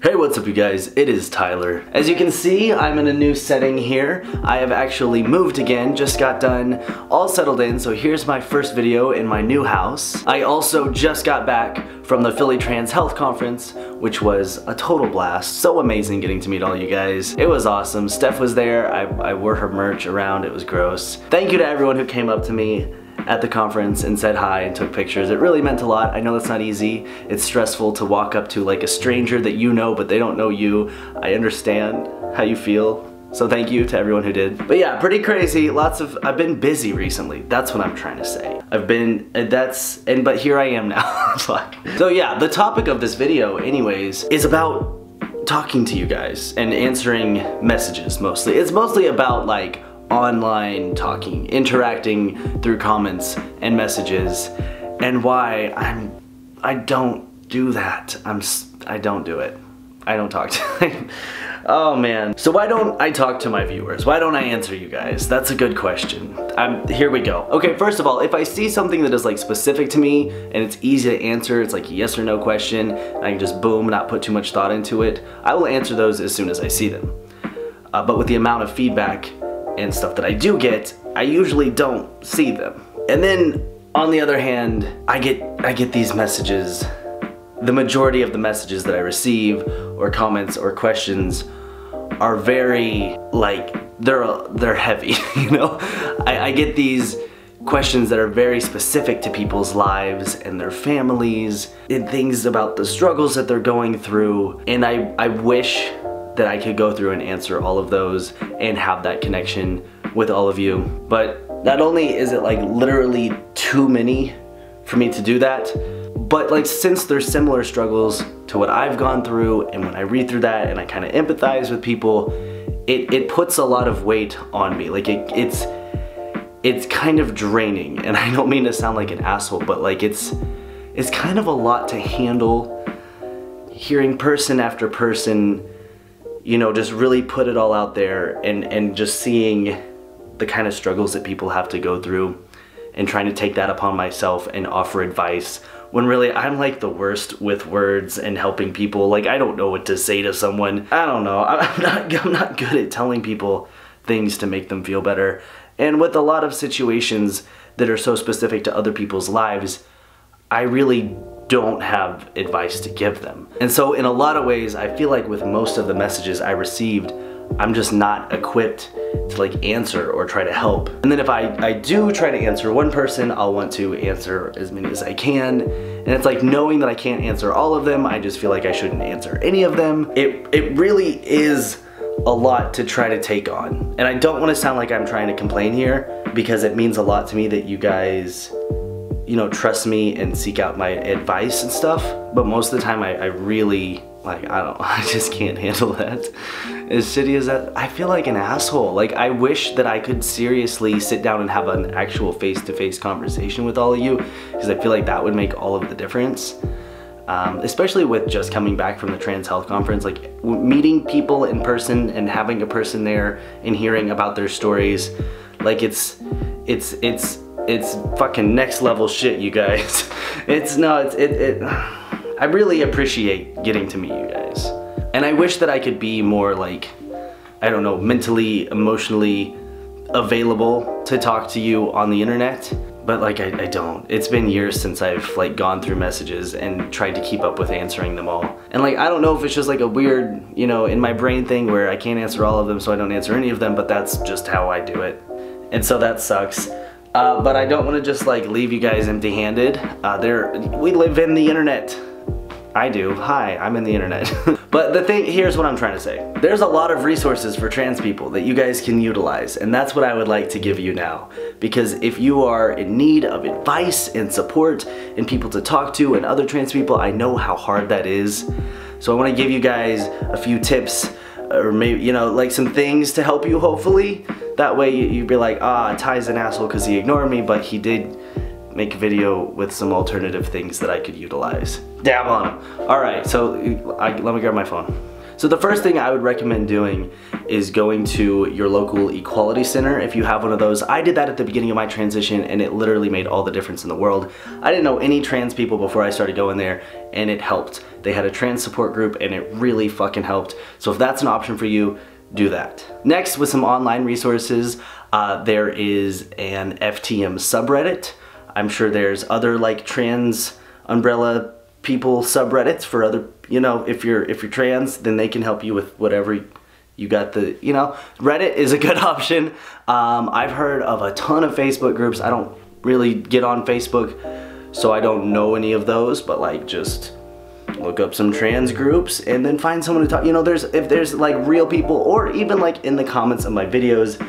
Hey, what's up you guys? It is Tyler. As you can see, I'm in a new setting here. I have actually moved again, just got done, all settled in, so here's my first video in my new house. I also just got back from the Philly Trans Health Conference, which was a total blast. So amazing getting to meet all you guys. It was awesome. Steph was there. I wore her merch around. It was gross. Thank you to everyone who came up to me at the conference and said hi and took pictures. It really meant a lot. I know that's not easy. It's stressful to walk up to like a stranger that you know but they don't know you. I understand how you feel. So thank you to everyone who did. But yeah, pretty crazy. I've been busy recently. That's what I'm trying to say. But here I am now. So yeah, the topic of this video anyways is about talking to you guys and answering messages mostly. It's mostly about like online talking, interacting through comments and messages, and why I don't do that. I don't do it. I don't talk to them. Oh man. So why don't I talk to my viewers? Why don't I answer you guys? That's a good question. Here we go. Okay, first of all, if I see something that is like specific to me and it's easy to answer, it's like a yes or no question, I can just boom, not put too much thought into it, I will answer those as soon as I see them. But with the amount of feedback and stuff that I do get, I usually don't see them. And then on the other hand, I get these messages. The majority of the messages that I receive or comments or questions are very like they're heavy, you know? I get these questions that are very specific to people's lives and their families and things about the struggles that they're going through, and I wish that I could go through and answer all of those and have that connection with all of you. But not only is it like literally too many for me to do that, but like since there's similar struggles to what I've gone through, and when I read through that and I kind of empathize with people, it puts a lot of weight on me. Like it's kind of draining, and I don't mean to sound like an asshole, but like it's kind of a lot to handle, hearing person after person, you know, just really put it all out there, and just seeing the kind of struggles that people have to go through and trying to take that upon myself and offer advice when really I'm like the worst with words and helping people. Like I don't know what to say to someone. I don't know. I'm not good at telling people things to make them feel better. And with a lot of situations that are so specific to other people's lives, I really don't have advice to give them. And so in a lot of ways, I feel like with most of the messages I received, I'm just not equipped to like answer or try to help. And then if I do try to answer one person, I'll want to answer as many as I can. And it's like knowing that I can't answer all of them, I just feel like I shouldn't answer any of them. It really is a lot to try to take on. And I don't want to sound like I'm trying to complain here, because it means a lot to me that you guys, you know, trust me and seek out my advice and stuff. But most of the time I really, like, I just can't handle that. As shitty as that, I feel like an asshole. Like, I wish that I could seriously sit down and have an actual face-to-face conversation with all of you, because I feel like that would make all of the difference. Especially with just coming back from the Trans Health Conference, like meeting people in person and having a person there and hearing about their stories, like it's fucking next level shit, you guys. I really appreciate getting to meet you guys. And I wish that I could be more like, I don't know, mentally, emotionally available to talk to you on the internet. But like I don't. It's been years since I've like gone through messages and tried to keep up with answering them all. And like I don't know if it's just like a weird, you know, in my brain thing where I can't answer all of them, so I don't answer any of them, but that's just how I do it. And so that sucks. But I don't want to just like leave you guys empty-handed. We live in the internet. I do. Hi, I'm in the internet. But here's what I'm trying to say. There's a lot of resources for trans people that you guys can utilize, and that's what I would like to give you now. Because if you are in need of advice and support and people to talk to and other trans people, I know how hard that is. So I want to give you guys a few tips, or maybe, you know, like some things to help you, hopefully. That way you'd be like, ah, Ty's an asshole because he ignored me, but he did make a video with some alternative things that I could utilize. Dab on them. Alright, so let me grab my phone. So the first thing I would recommend doing is going to your local equality center if you have one of those. I did that at the beginning of my transition and it literally made all the difference in the world. I didn't know any trans people before I started going there and it helped. They had a trans support group and it really fucking helped. So if that's an option for you, do that. Next, with some online resources, there is an FTM subreddit. I'm sure there's other like trans umbrella people subreddits for other, you know, if you're trans, then they can help you with whatever you got. The, you know, Reddit is a good option. I've heard of a ton of Facebook groups. I don't really get on Facebook, so I don't know any of those, but like just look up some trans groups and then find someone to talk. You know, if there's like real people, or even like in the comments of my videos,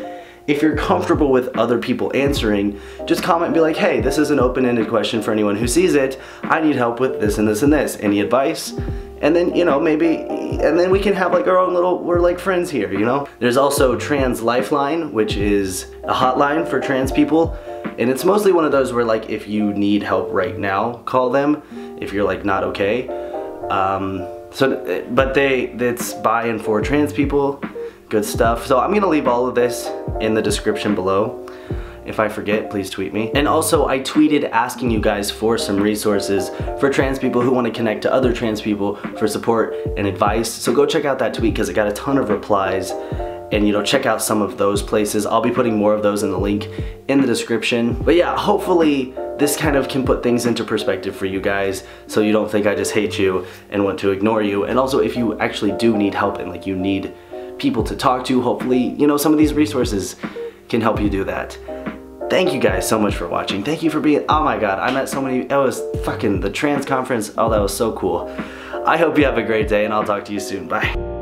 if you're comfortable with other people answering, just comment and be like, hey, this is an open-ended question for anyone who sees it. I need help with this and this and this. Any advice? And then, you know, maybe, and then we can have like our own little, we're like friends here, you know? There's also Trans Lifeline, which is a hotline for trans people. And it's mostly one of those where like, if you need help right now, call them. If you're like not okay. But it's by and for trans people. Good stuff. So I'm gonna leave all of this in the description below. If I forget, please tweet me. And also, I tweeted asking you guys for some resources for trans people who want to connect to other trans people for support and advice. So go check out that tweet because it got a ton of replies. And you know, check out some of those places. I'll be putting more of those in the link in the description. But yeah, hopefully this kind of can put things into perspective for you guys so you don't think I just hate you and want to ignore you. And also, if you actually do need help and like you need people to talk to, hopefully, you know, some of these resources can help you do that. Thank you guys so much for watching. Thank you for being, oh my god, I met so many, it was fucking the trans conference. Oh, that was so cool. I hope you have a great day and I'll talk to you soon. Bye.